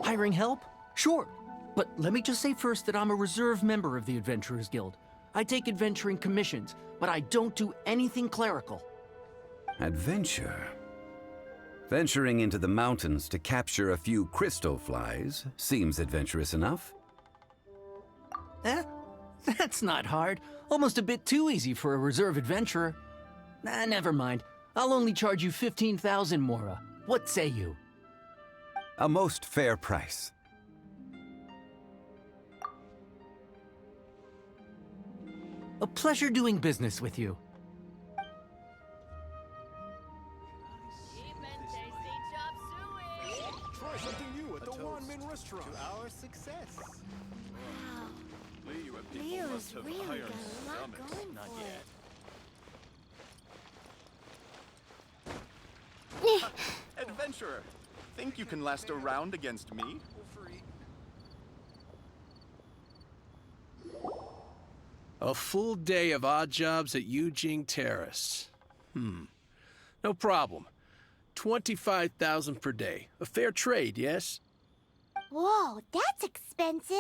Hiring help? Sure. But let me just say first that I'm a reserve member of the Adventurers Guild. I take adventuring commissions, but I don't do anything clerical. Adventure? Venturing into the mountains to capture a few crystal flies seems adventurous enough. Eh? That's not hard. Almost a bit too easy for a reserve adventurer. Nah, never mind. I'll only charge you 15,000 Mora. What say you? A most fair price. A pleasure doing business with you. Try something new at the One-Man restaurant. To our success. Wow. Leo Leo must is have really got iron a lot stomachs. going Not for yet. Adventurer, think you can last a round against me? A full day of odd jobs at Eugene Terrace. No problem. 25,000 per day. A fair trade, yes? Whoa, that's expensive.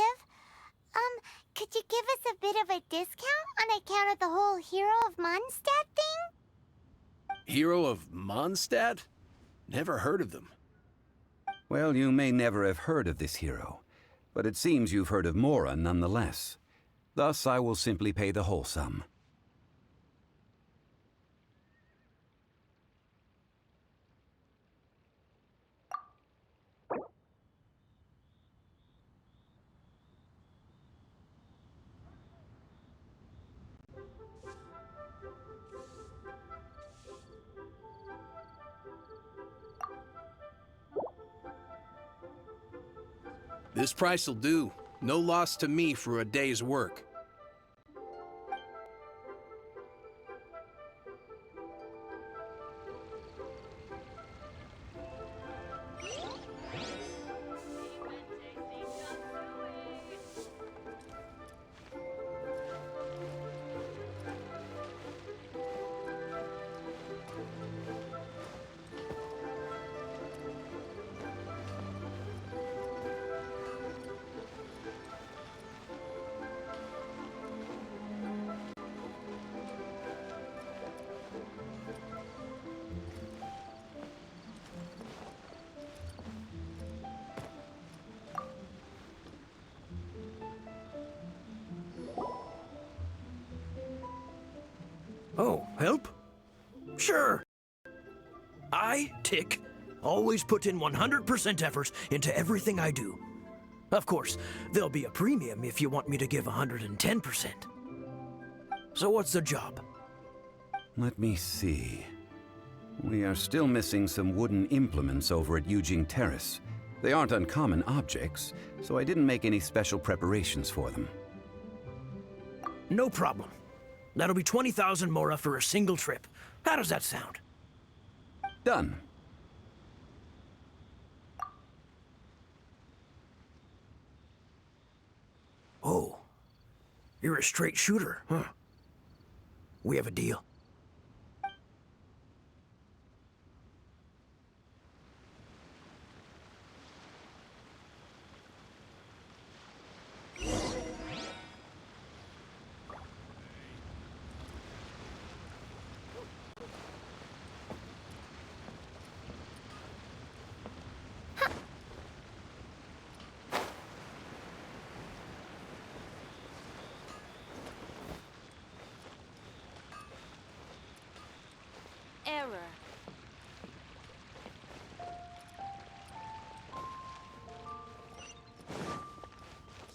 Could you give us a bit of a discount on account of the whole Hero of Mondstadt thing? Hero of Mondstadt? Never heard of them. Well, you may never have heard of this hero, but it seems you've heard of Mora nonetheless. Thus, I will simply pay the whole sum. This price'll do. No loss to me for a day's work. Oh, help? Sure. I, Tick, always put in 100% effort into everything I do. Of course, there'll be a premium if you want me to give 110%. So what's the job? Let me see. We are still missing some wooden implements over at Eugene Terrace. They aren't uncommon objects, so I didn't make any special preparations for them. No problem. That'll be 20,000 Mora for a single trip. How does that sound? Done. Oh. You're a straight shooter, huh? We have a deal. Error.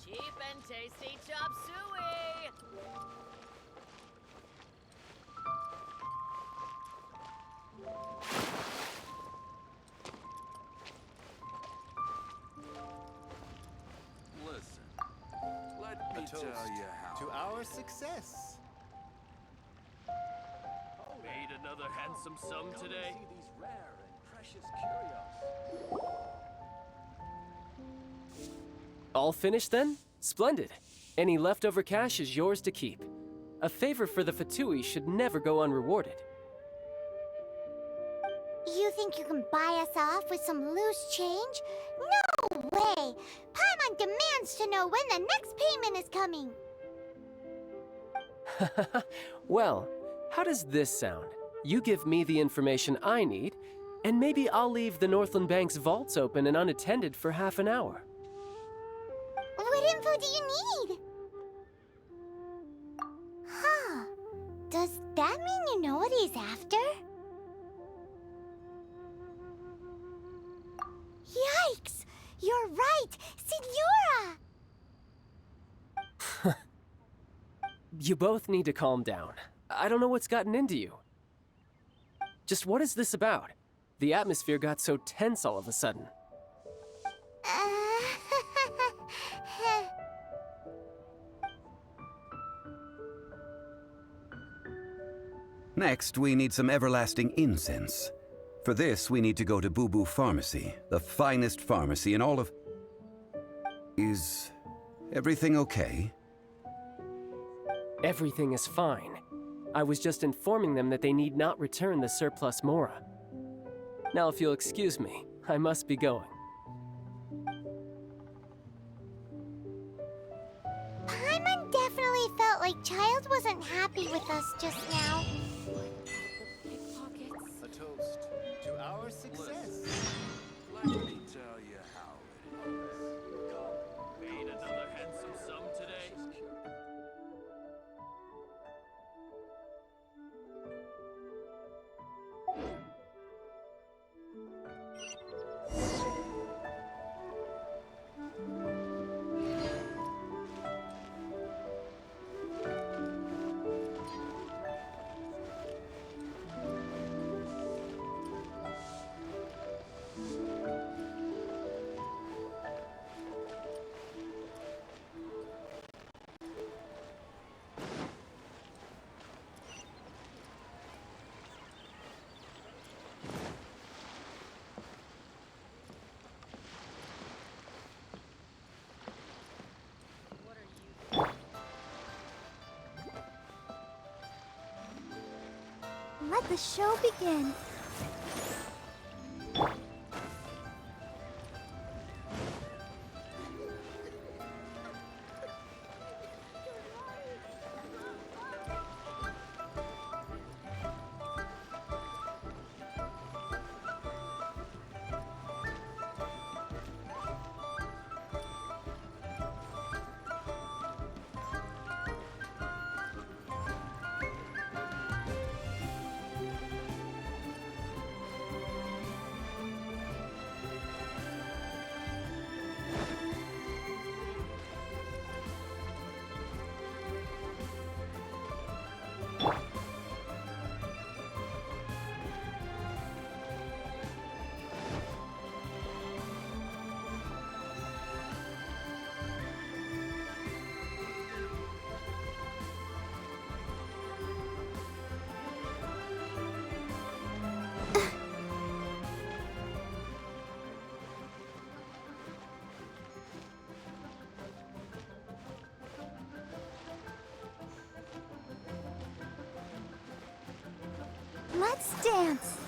Cheap and tasty chop suey! Listen, let me tell you how. To our success. Made another handsome sum today. See these rare and precious curios. All finished then? Splendid. Any leftover cash is yours to keep. A favor for the Fatui should never go unrewarded. You think you can buy us off with some loose change? No way! Paimon demands to know when the next payment is coming. Well, how does this sound? You give me the information I need, and maybe I'll leave the Northland Bank's vaults open and unattended for half an hour. What info do you need? Huh. Does that mean you know what he's after? Yikes! You're right! Signora! You both need to calm down. I don't know what's gotten into you. Just what is this about? The atmosphere got so tense all of a sudden. Next, we need some everlasting incense. For this, we need to go to Boo Boo Pharmacy, the finest pharmacy in all of... Is everything okay? Everything is fine. I was just informing them that they need not return the surplus Mora. Now, if you'll excuse me, I must be going. Paimon definitely felt like Child wasn't happy with us just now. A toast to our success. Let me tell you how it is. Ain't another handsome sum today? Let the show begin. Let's dance.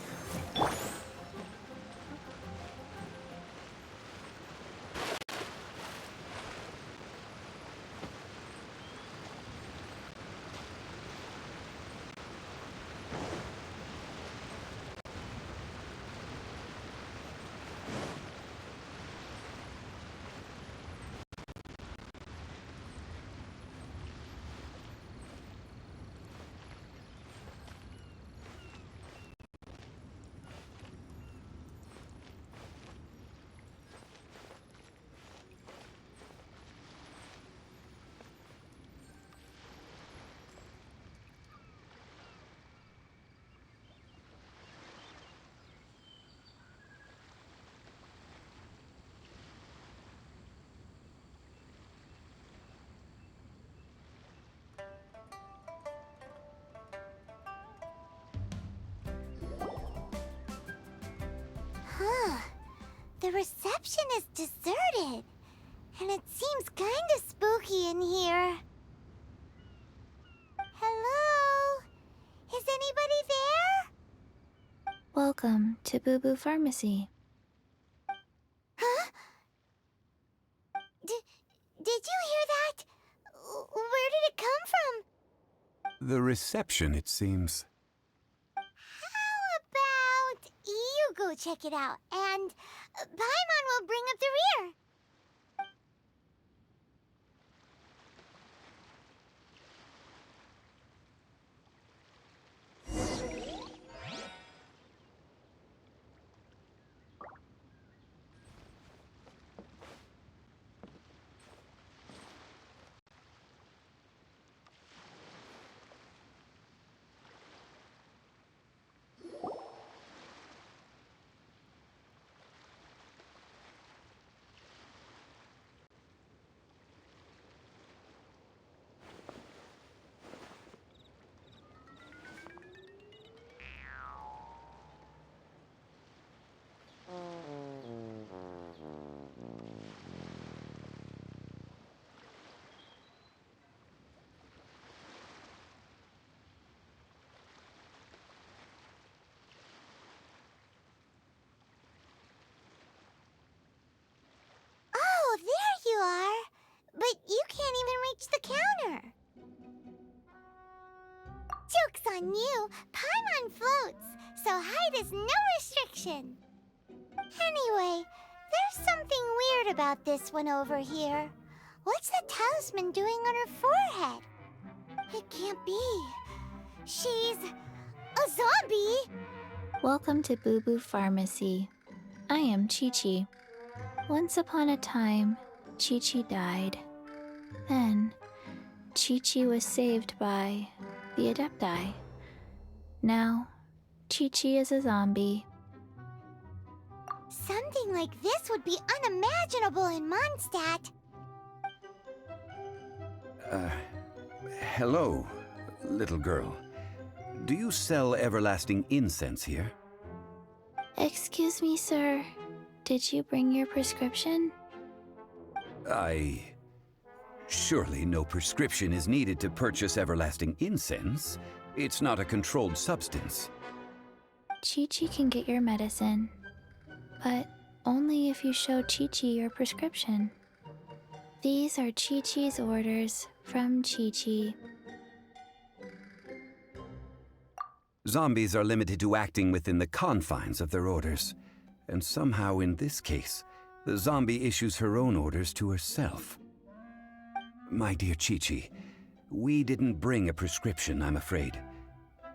The reception is deserted, and it seems kinda spooky in here. Hello? Is anybody there? Welcome to Boo Boo Pharmacy. Huh? Did you hear that? Where did it come from? The reception, it seems. How about you go check it out, and Paimon will bring up the rear. Oh, there you are. But you can't even reach the counter. Joke's on you. Paimon floats, so height is no restriction. Anyway, there's something weird about this one over here. What's the talisman doing on her forehead? It can't be. She's a zombie. Welcome to Boo Boo Pharmacy. I am Chi-Chi. Once upon a time, Chi-Chi died. Then, Chi-Chi was saved by the Adepti. Now, Chi-Chi is a zombie. Something like this would be unimaginable in Mondstadt. Hello, little girl. Do you sell everlasting incense here? Excuse me, sir. Did you bring your prescription? Surely no prescription is needed to purchase everlasting incense. It's not a controlled substance. Chi-Chi can get your medicine, but only if you show Chi-Chi your prescription. These are Chi-Chi's orders from Chi-Chi. Zombies are limited to acting within the confines of their orders. And somehow in this case, the zombie issues her own orders to herself. My dear Chi-Chi, we didn't bring a prescription, I'm afraid.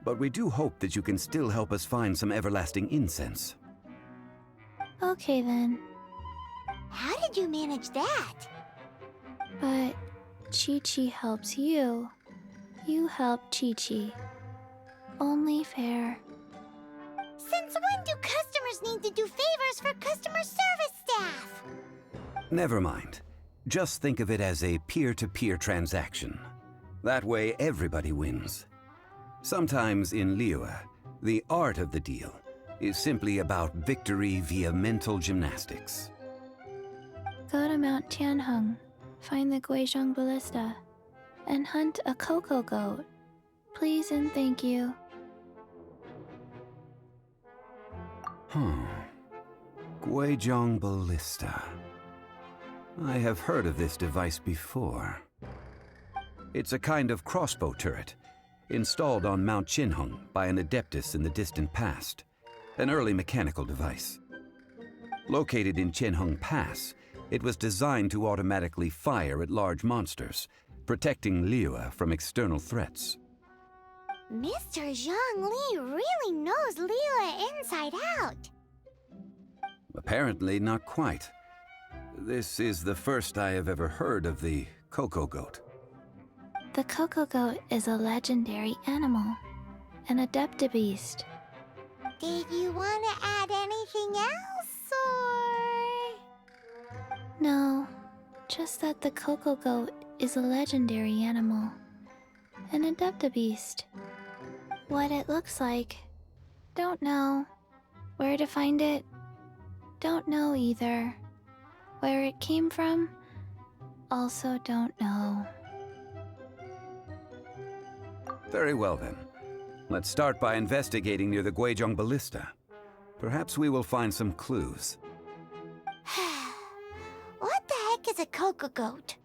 But we do hope that you can still help us find some everlasting incense. Okay then, How did you manage that? but Chi-Chi helps you. You help Chi-Chi. Only fair. Since when do customers need to do favors for customer service staff? Never mind. Just think of it as a peer-to-peer transaction. That way everybody wins. Sometimes in Liyue, the art of the deal is simply about victory via mental gymnastics. Go to Mount Tianheng, find the Guizhong Ballista, and hunt a cocoa goat. Please and thank you. Guizhong Ballista. I have heard of this device before. It's a kind of crossbow turret, installed on Mount Qinheng by an adeptus in the distant past, an early mechanical device. Located in Qinheng Pass, it was designed to automatically fire at large monsters, protecting Liyue from external threats. Mr. Zhang Li really knows Liyue inside out. Apparently not quite. This is the first I have ever heard of the cocoa goat. The cocoa goat is a legendary animal, an adeptabeast. Did you want to add anything else, or...? No, just that the cocoa goat is a legendary animal, an adeptabeast. What it looks like, don't know. Where to find it, don't know either. Where it came from, also don't know. Very well then. Let's start by investigating near the Guizhong Ballista. Perhaps we will find some clues. What the heck is a cocoa goat?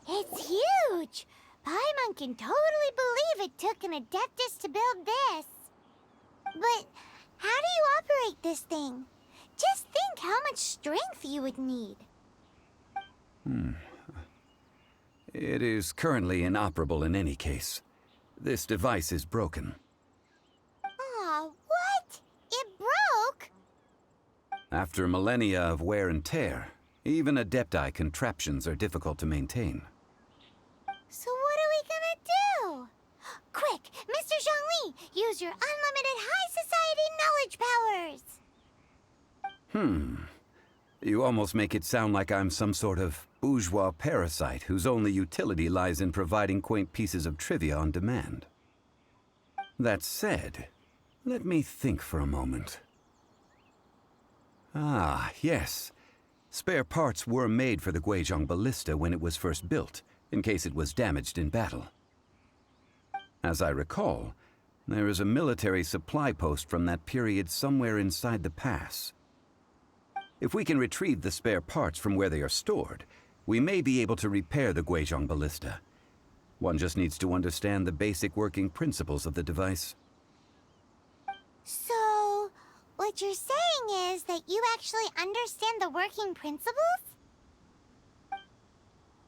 It's huge! Paimon can totally believe it took an Adeptus to build this. But how do you operate this thing? Just think how much strength you would need. It is currently inoperable in any case. This device is broken. Aw, what? It broke? After millennia of wear and tear, even Adepti contraptions are difficult to maintain. So what are we gonna do? Quick, Mr. Zhongli, use your unlimited high society knowledge powers! You almost make it sound like I'm some sort of bourgeois parasite whose only utility lies in providing quaint pieces of trivia on demand. That said, let me think for a moment. Ah, yes. Spare parts were made for the Guizhong ballista when it was first built, in case it was damaged in battle. As I recall, there is a military supply post from that period somewhere inside the pass. If we can retrieve the spare parts from where they are stored, we may be able to repair the Guizhong ballista. One just needs to understand the basic working principles of the device. So, what you're saying is that you actually understand the working principles?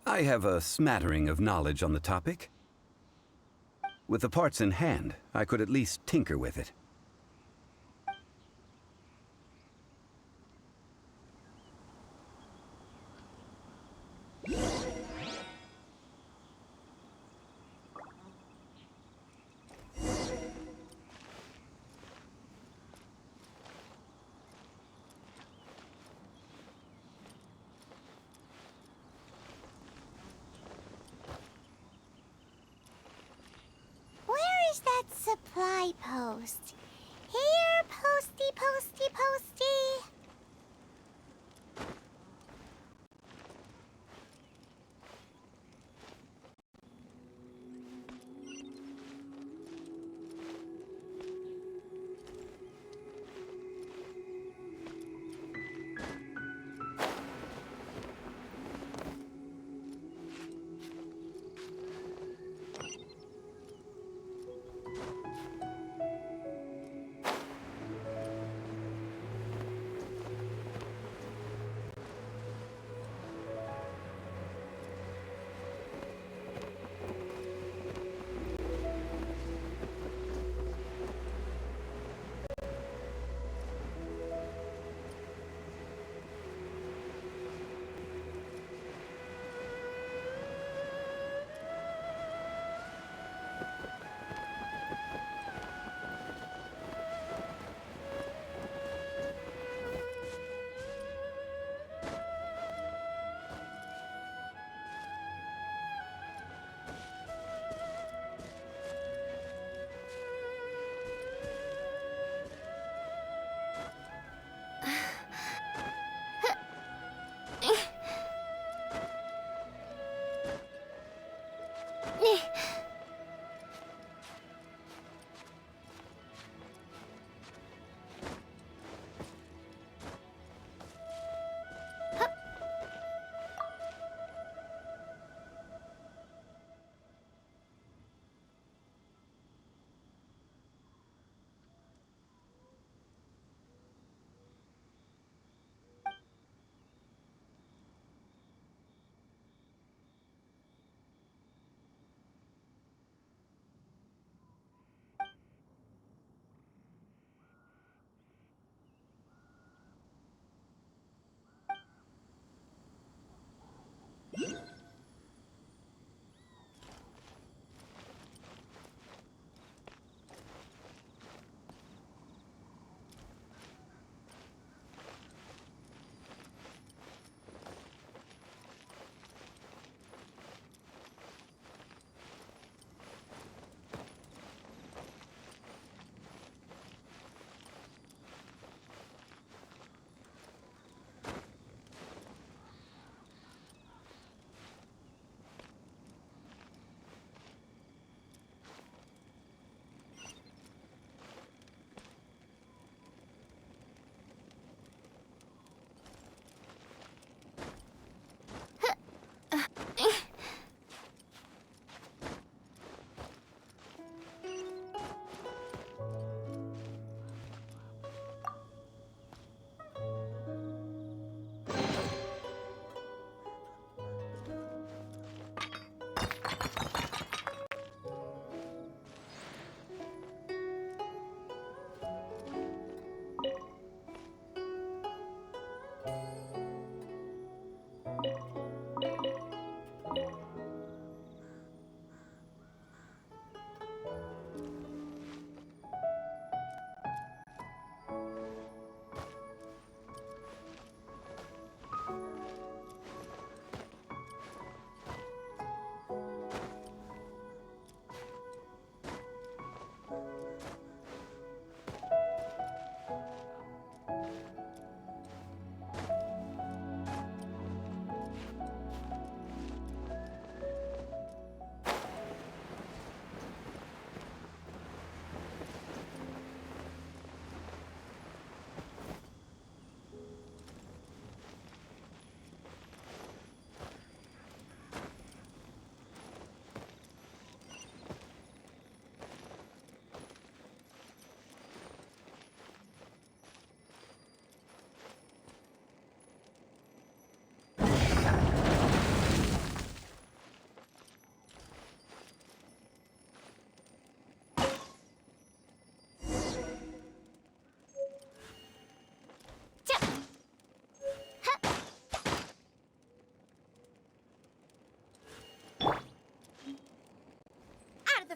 I have a smattering of knowledge on the topic. With the parts in hand, I could at least tinker with it. Where is that supply post?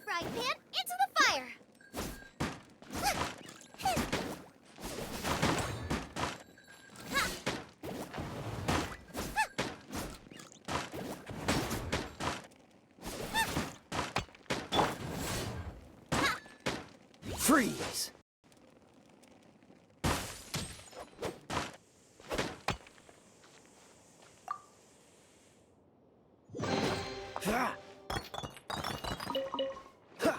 frying pan into the fire. Freeze! Ha! Ha!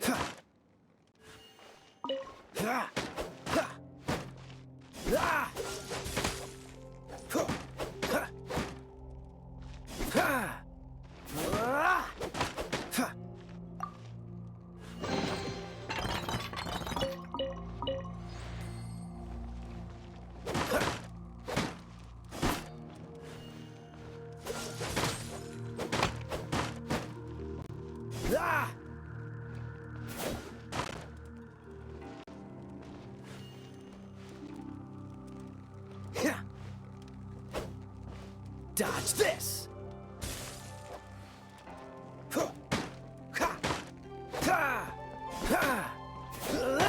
Ha! Ha! Ha! Ah! Huh! Ha! Ha! Ah! Ha! Ah! Yeah. Dodge this. Huh. Ha. Ha. Ha. Ah.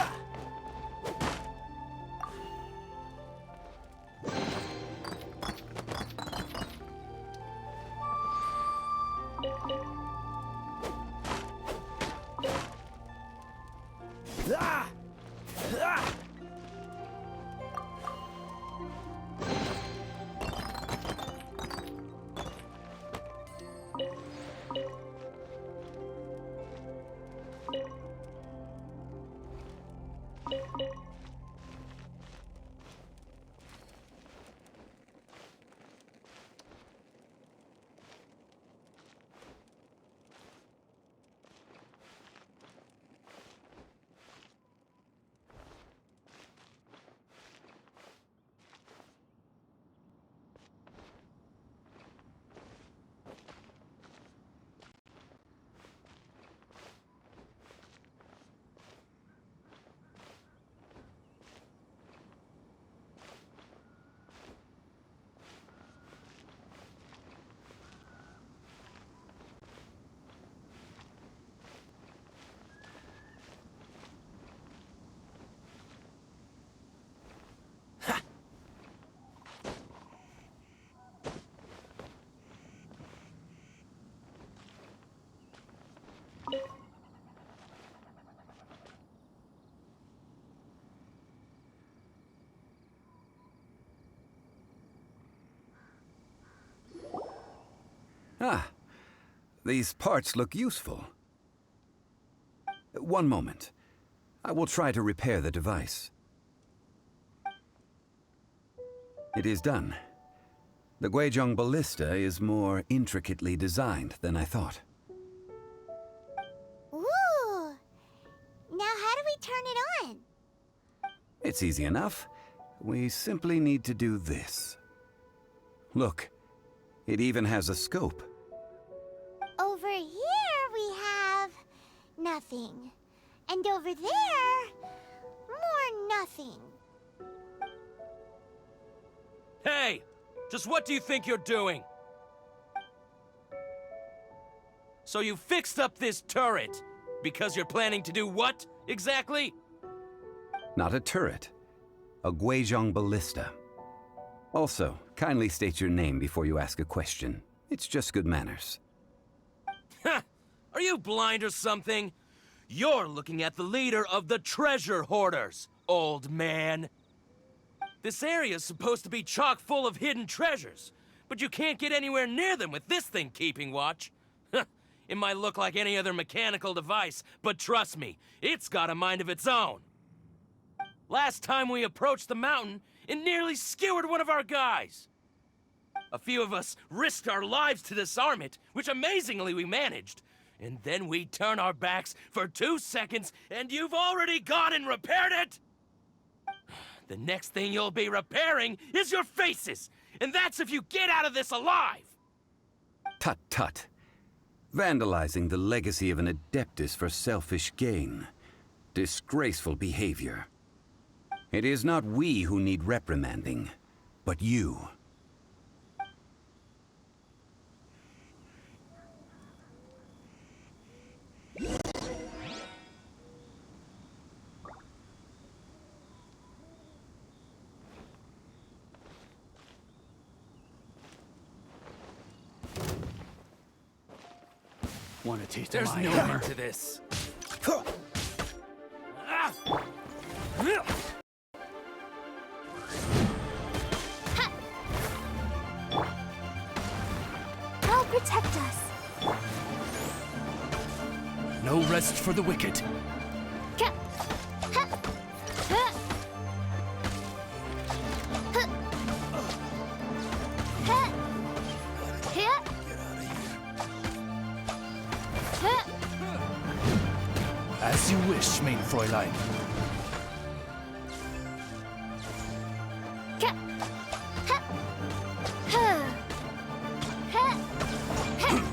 Ah! Ah! Ah, these parts look useful. One moment. I will try to repair the device. It is done. The Guizhong ballista is more intricately designed than I thought. Ooh! Now how do we turn it on? It's easy enough. We simply need to do this. Look, it even has a scope. Over here we have nothing. And over there, more nothing. Hey! Just what do you think you're doing? So you fixed up this turret because you're planning to do what, exactly? Not a turret. A Guizhong ballista. Also, kindly state your name before you ask a question. It's just good manners. Ha! Are you blind or something? You're looking at the leader of the treasure hoarders, old man. This area's supposed to be chock full of hidden treasures, but you can't get anywhere near them with this thing keeping watch. It might look like any other mechanical device, but trust me, it's got a mind of its own. Last time we approached the mountain, it nearly skewered one of our guys. A few of us risked our lives to disarm it, which amazingly we managed. And then we turn our backs for 2 seconds, and you've already gone and repaired it! The next thing you'll be repairing is your faces! And that's if you get out of this alive! Tut tut. Vandalizing the legacy of an Adeptus for selfish gain. Disgraceful behavior. It is not we who need reprimanding, but you. Want to taste There's my no hammer? end to this. I'll protect us. No rest for the wicked. Ka- ha- ha- ha- ha- ha- ha- As you wish, mein Fräulein. ka- ha- ha- ha- ha-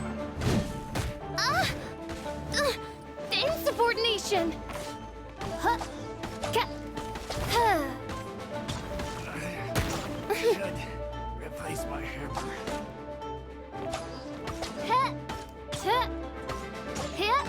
Insubordination! Huh. Ka- huh. Replace my hammer. Huh. Huh. Huh.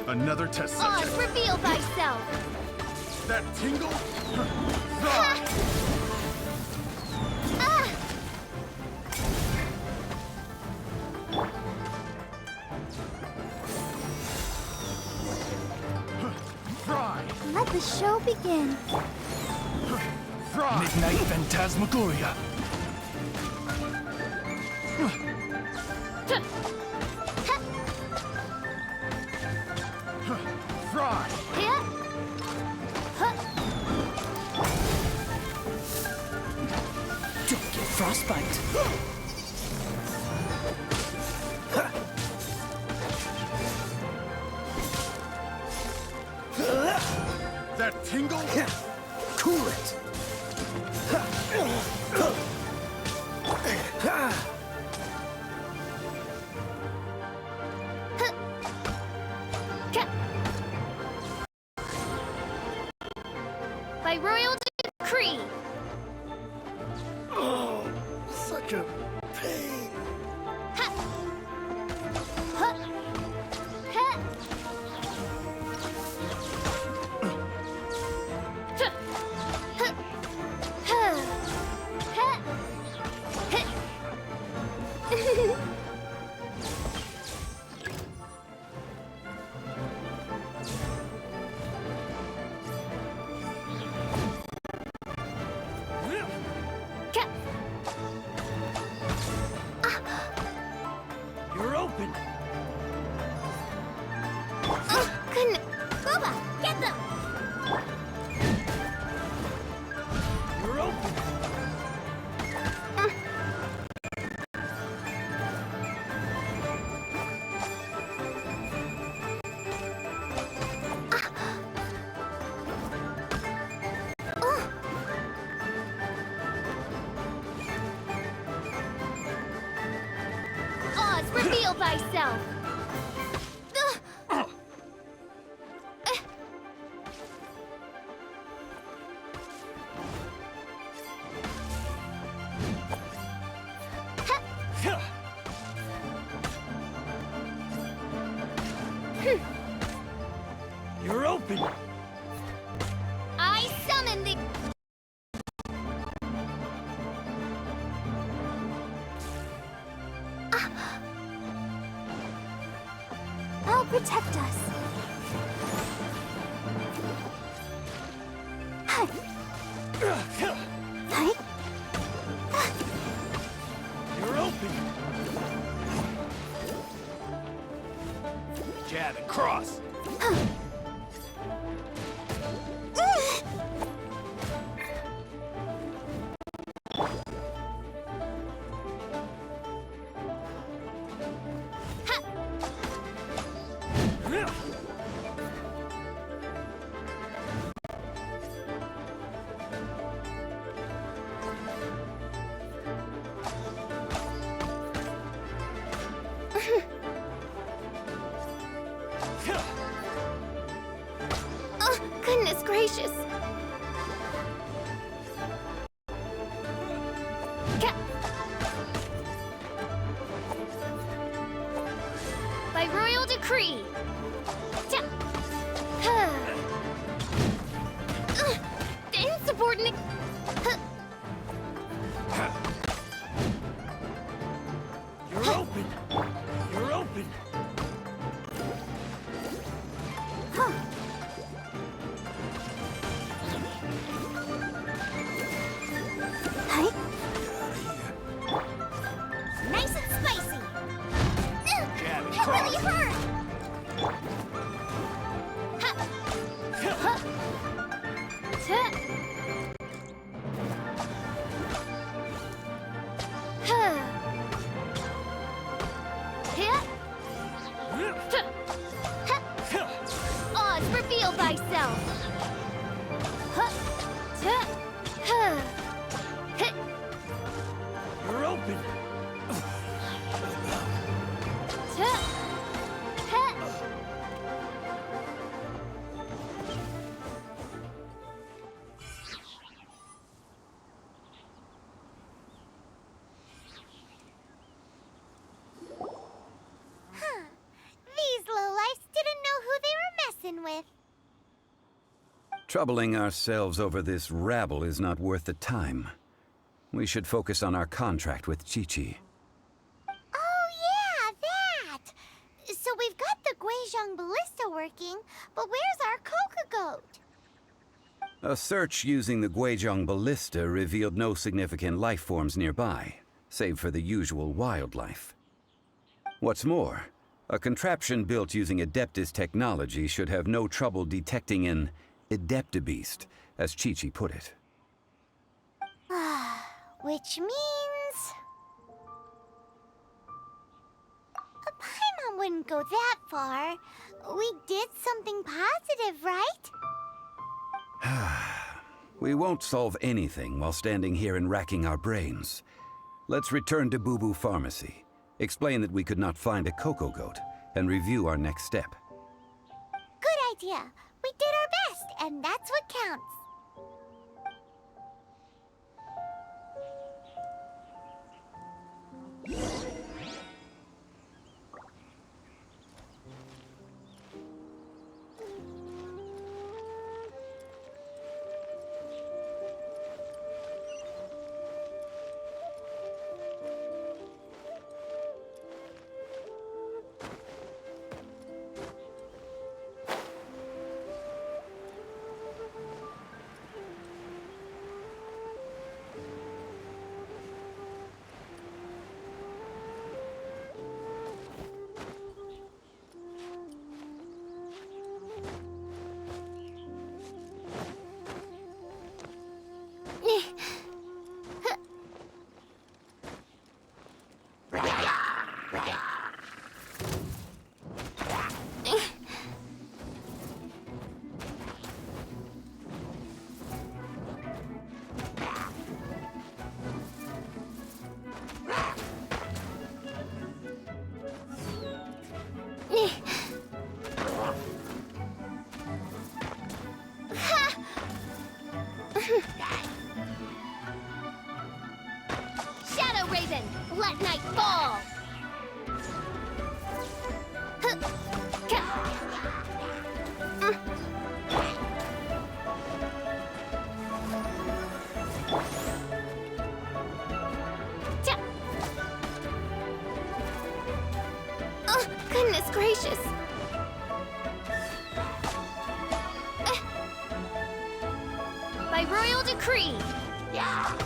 Another test On, subject. reveal thyself! That tingle? Ha! Ah! Fry! Let the show begin. Fry! Midnight Phantasmagoria. Fry! Here. Huh. Don't get frostbite. That tingle? Cool it. By royal decree. Oh, such a pain. Ha! Huh! Ha! reveal thyself! You're open! I summon the... I'll protect us. You're open! Jab and cross! Oh, goodness gracious. By royal decree. Insubordinate. You're open! You're open! Nice and spicy. Jab and That cross! really hurt. Oz, reveal thyself. You're open! These lowlifes didn't know who they were messing with. Troubling ourselves over this rabble is not worth the time. We should focus on our contract with Chi-Chi. Oh yeah, that! So we've got the Guizhong ballista working, but where's our coca goat? A search using the Guizhong ballista revealed no significant life forms nearby, save for the usual wildlife. What's more, a contraption built using Adeptus technology should have no trouble detecting an Adeptabeast, as Chi-Chi put it. Which means... a Paimon wouldn't go that far. We did something positive, right? We won't solve anything while standing here and racking our brains. Let's return to Boo Boo Pharmacy, explain that we could not find a cocoa goat, and review our next step. Good idea. We did our best, and that's what counts. Shadow Raven, let night fall! Oh, goodness gracious! By royal decree! Yeah!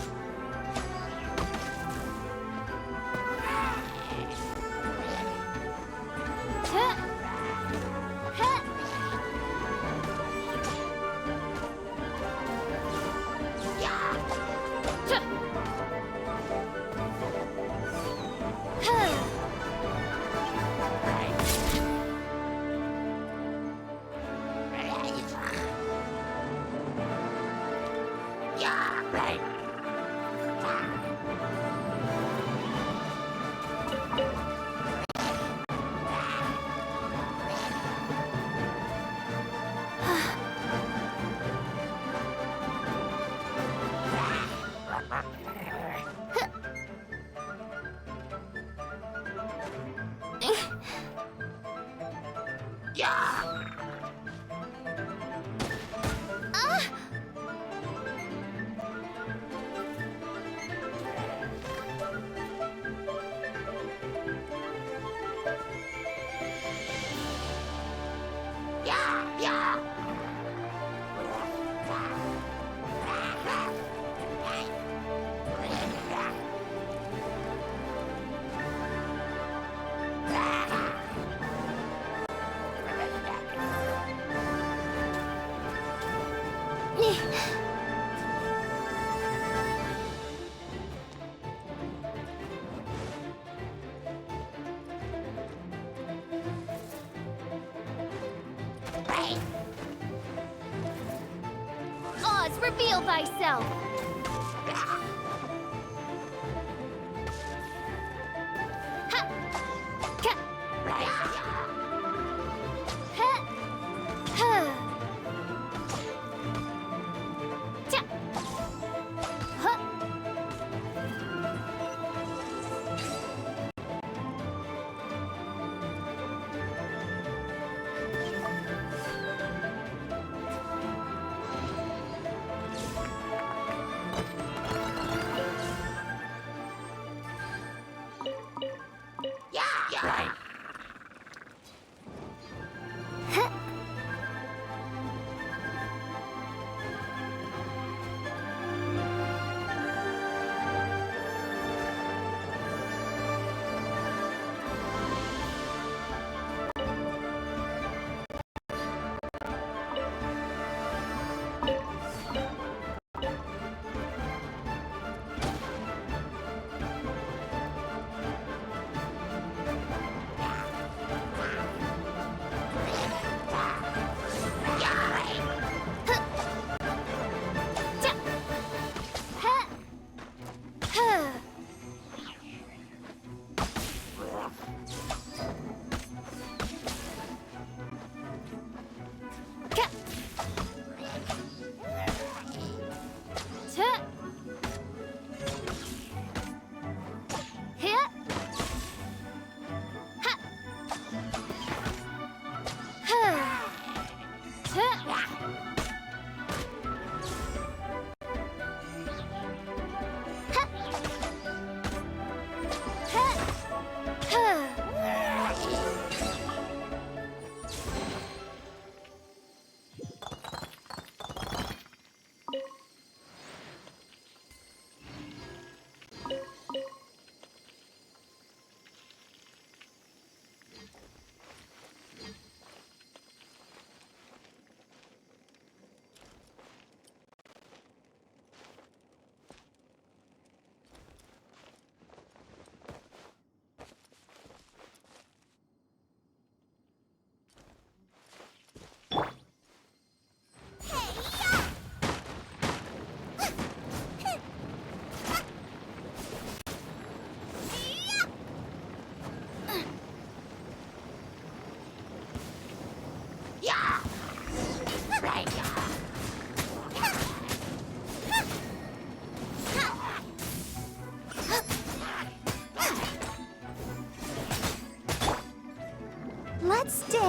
Oz, reveal thyself!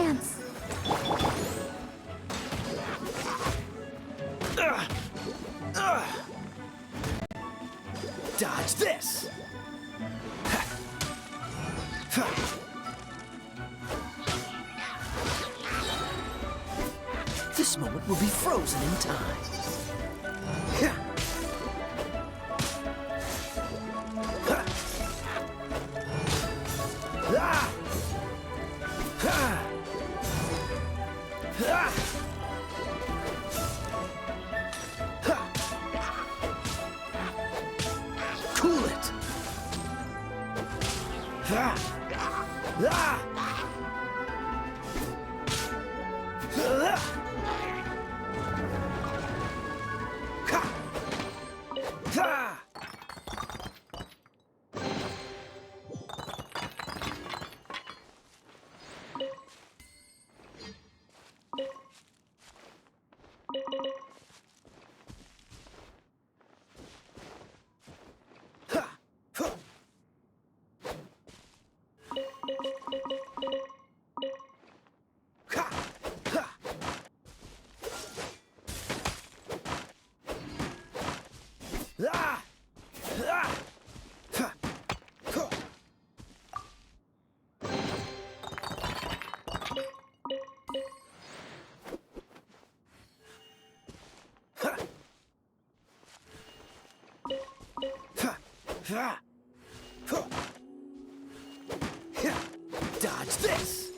chance. Dodge this! This moment will be frozen in time. Cool it! Dodge this!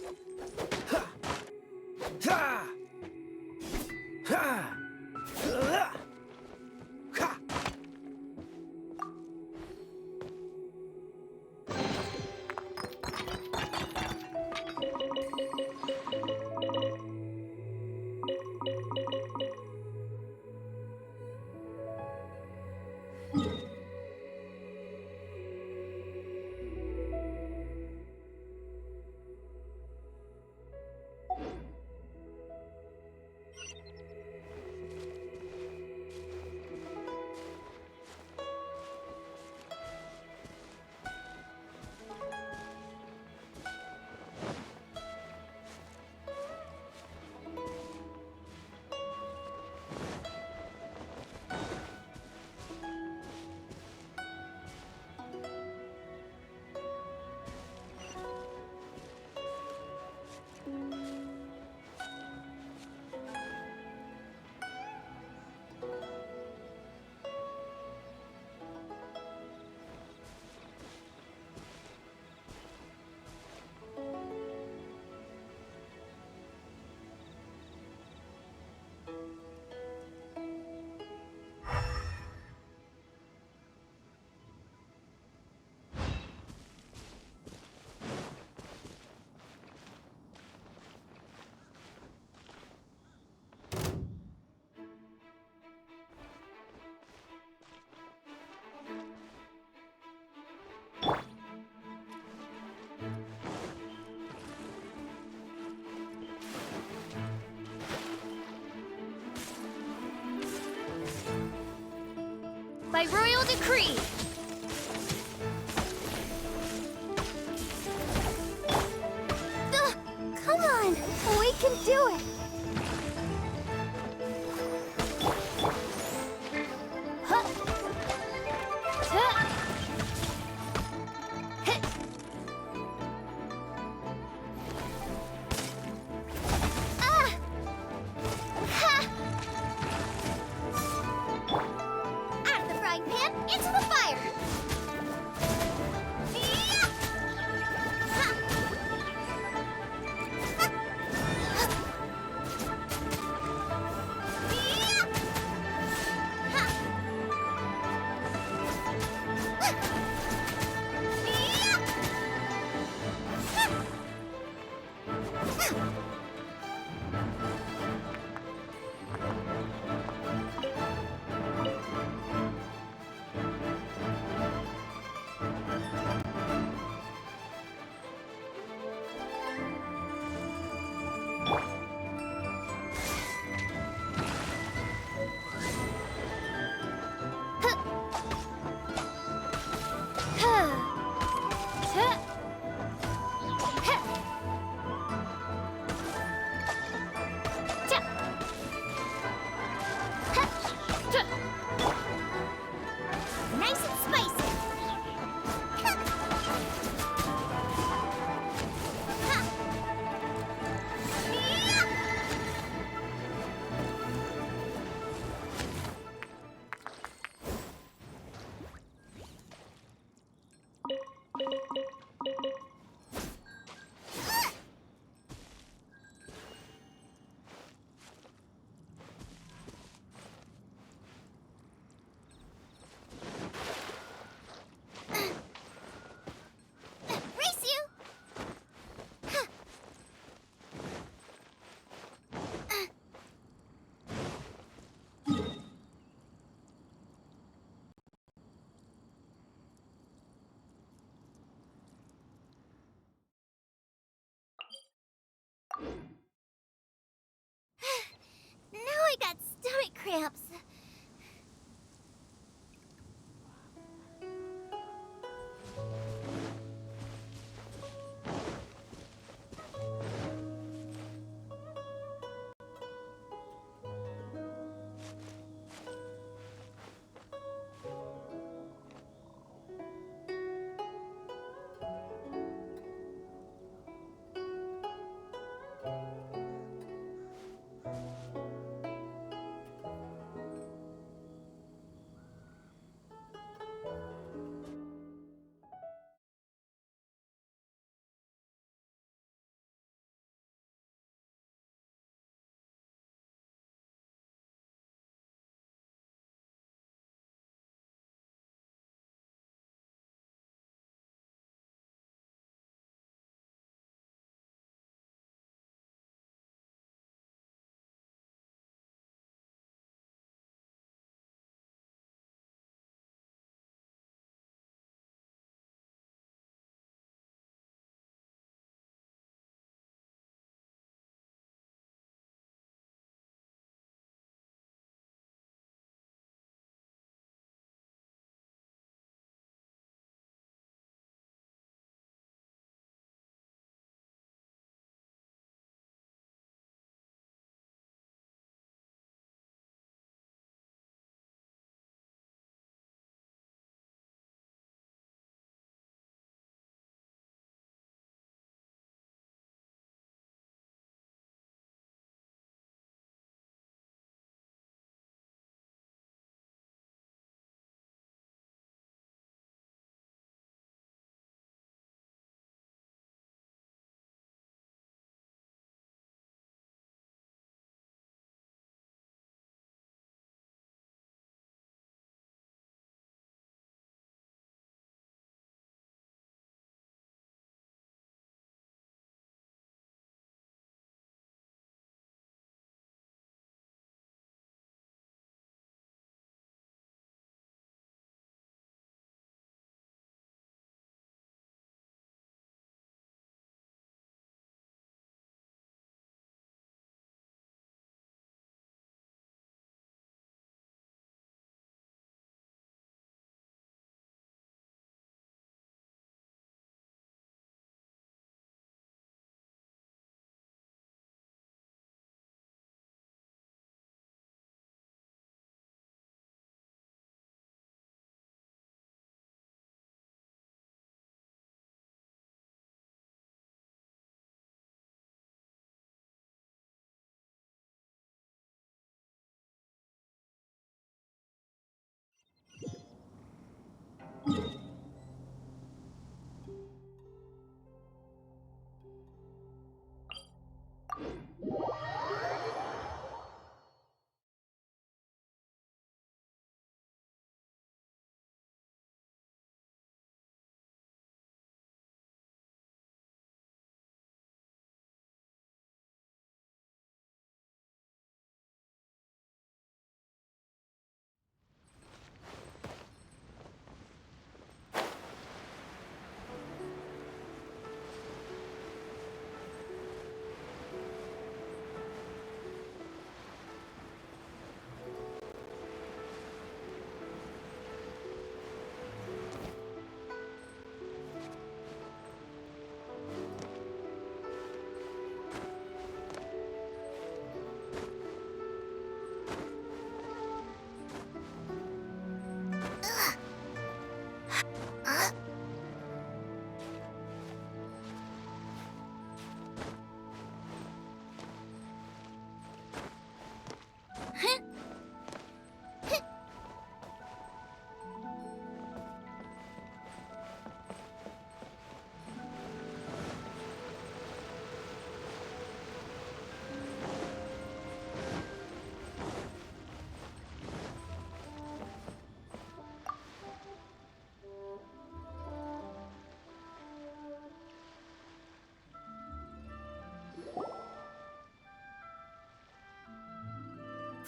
By royal decree. Ugh, come on, we can do it. Huh. Huh. Hit. Ah. Ha. Out of the frying pan, into the fire! Yeah! Ha! Ha! Yeah! Ha! Yeah! Ha! cramps.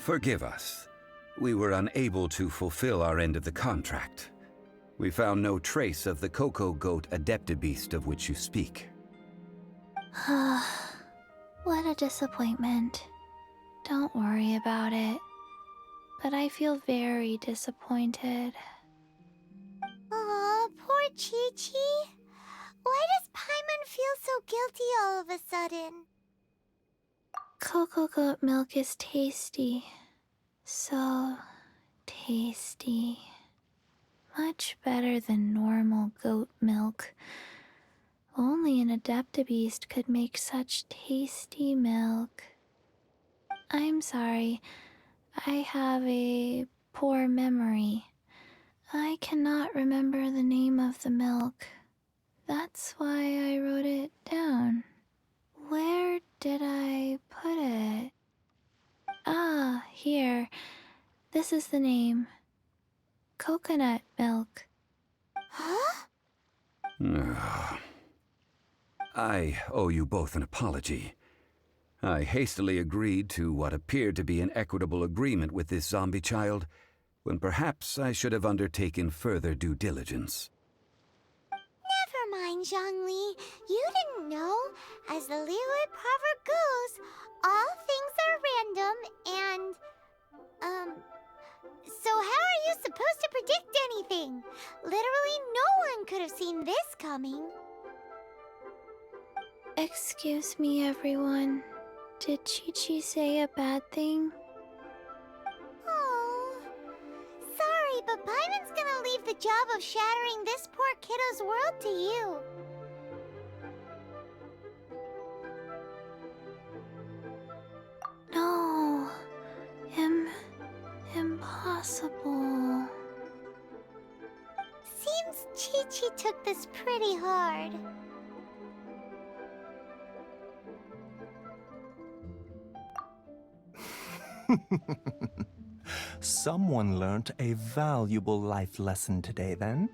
Forgive us. We were unable to fulfill our end of the contract. We found no trace of the Cocoa Goat Adeptabeast of which you speak. What a disappointment. Don't worry about it. but I feel very disappointed. Aw, poor Chi-Chi. Why does Paimon feel so guilty all of a sudden? Cocoa goat milk is tasty. So tasty. Much better than normal goat milk. Only an Adeptabeast could make such tasty milk. I'm sorry. I have a poor memory. I cannot remember the name of the milk. That's why I wrote it down. Where did I put it? Ah, here. This is the name. Coconut milk. Huh? I owe you both an apology. I hastily agreed to what appeared to be an equitable agreement with this zombie child, when perhaps I should have undertaken further due diligence. Never mind, Zhongli. You didn't know. As the Liyue proverb goes, all things are random and, so how are you supposed to predict anything? Literally no one could have seen this coming. Excuse me, everyone. Did Chi-Chi say a bad thing? Oh, sorry, but Paimon's gonna leave the job of shattering this poor kiddo's world to you. No. Impossible. Seems Chi-Chi took this pretty hard. Someone learnt a valuable life lesson today, then.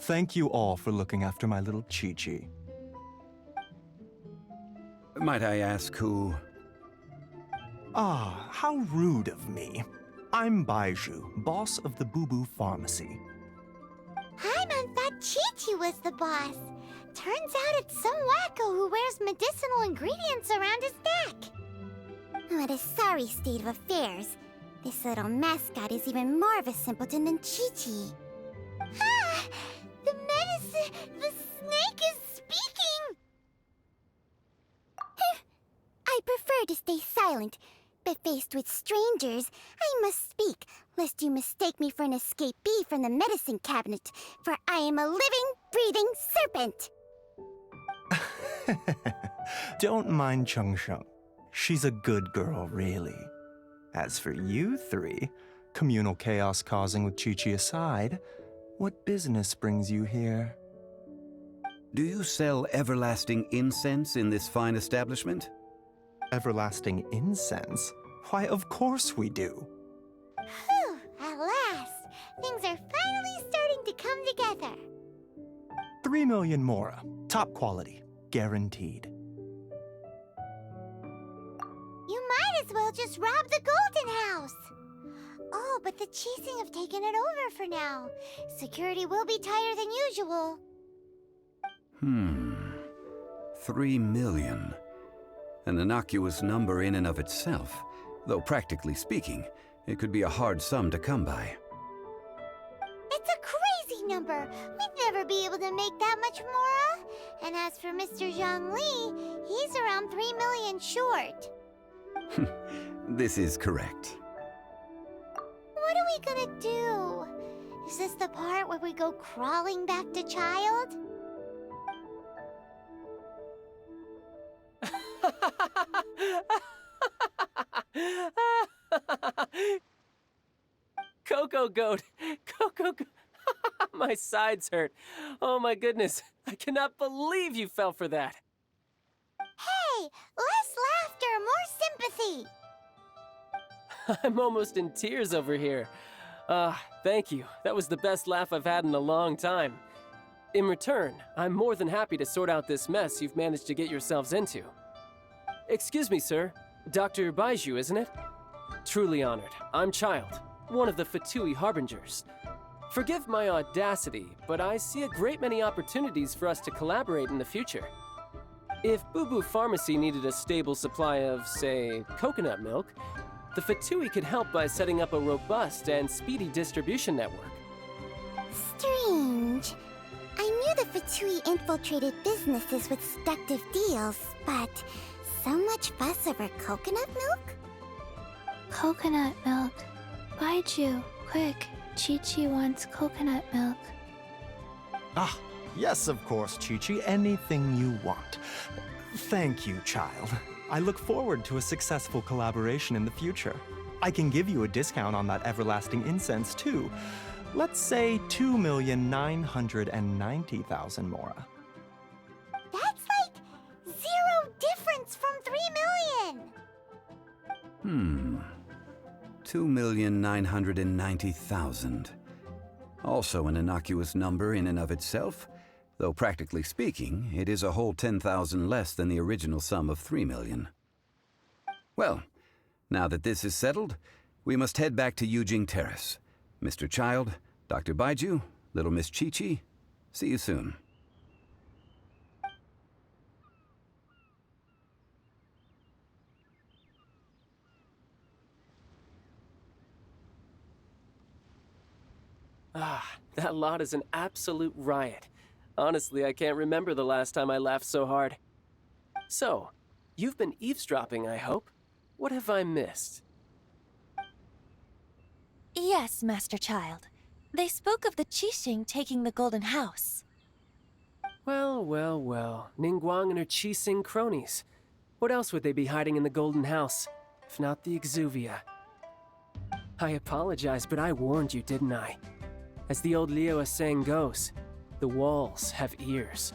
Thank you all for looking after my little Chi-Chi. Might I ask who? Ah, how rude of me. I'm Baiju, boss of the Boo Boo Pharmacy. Paimon thought Chi-Chi was the boss. Turns out it's some wacko who wears medicinal ingredients around his neck. What a sorry state of affairs. This little mascot is even more of a simpleton than Chi-Chi. Ah! The snake is speaking! I prefer to stay silent, but faced with strangers, I must speak, lest you mistake me for an escapee from the medicine cabinet, for I am a living, breathing serpent! Don't mind Chung Sheng. She's a good girl, really. As for you three, communal chaos causing with Chi-Chi aside, what business brings you here? Do you sell everlasting incense in this fine establishment? Everlasting incense? Why, of course we do. Phew, at last! Things are finally starting to come together. 3 million mora. Top quality. Guaranteed. You might as well just rob the Golden House! Oh, but the Chising have taken it over for now. Security will be tighter than usual. 3 million. An innocuous number in and of itself, though practically speaking, it could be a hard sum to come by. It's a crazy number! We'd never be able to make that much mora. And as for Mr. Zhongli, he's around 3 million short. This is correct. What are we gonna do? Is this the part where we go crawling back to child? Cocoa goat! Cocoa goat! My sides hurt. Oh my goodness. I cannot believe you fell for that. Hey, less laughter, more sympathy! I'm almost in tears over here. Thank you. That was the best laugh I've had in a long time. In return, I'm more than happy to sort out this mess you've managed to get yourselves into. Excuse me, sir. Dr. Baiju, isn't it? Truly honored. I'm Child, one of the Fatui Harbingers. Forgive my audacity, but I see a great many opportunities for us to collaborate in the future. If Boo Boo Pharmacy needed a stable supply of, say, coconut milk, The Fatui could help by setting up a robust and speedy distribution network. Strange. I knew the Fatui infiltrated businesses with seductive deals, but so much fuss over coconut milk? Coconut milk. Baiju, quick. Chi-Chi wants coconut milk. Ah, yes, of course, Chi-Chi. Anything you want. Thank you, child. I look forward to a successful collaboration in the future. I can give you a discount on that everlasting incense, too. Let's say 2,990,000 Mora. That's like 0 difference from 3 million! 2,990,000. Also an innocuous number in and of itself, though practically speaking, it is a whole 10,000 less than the original sum of 3 million. Well, now that this is settled, we must head back to Yujing Terrace. Mr. Child, Dr. Baiju, little Miss Chi-Chi, see you soon. Ah, that lot is an absolute riot. Honestly, I can't remember the last time I laughed so hard. So, you've been eavesdropping, I hope? What have I missed? Yes, Master Child. They spoke of the Qixing taking the Golden House. Well, well, well. Ningguang and her Qixing cronies. What else would they be hiding in the Golden House, if not the Exuvia? I apologize, but I warned you, didn't I? As the old Liyue saying goes, the walls have ears.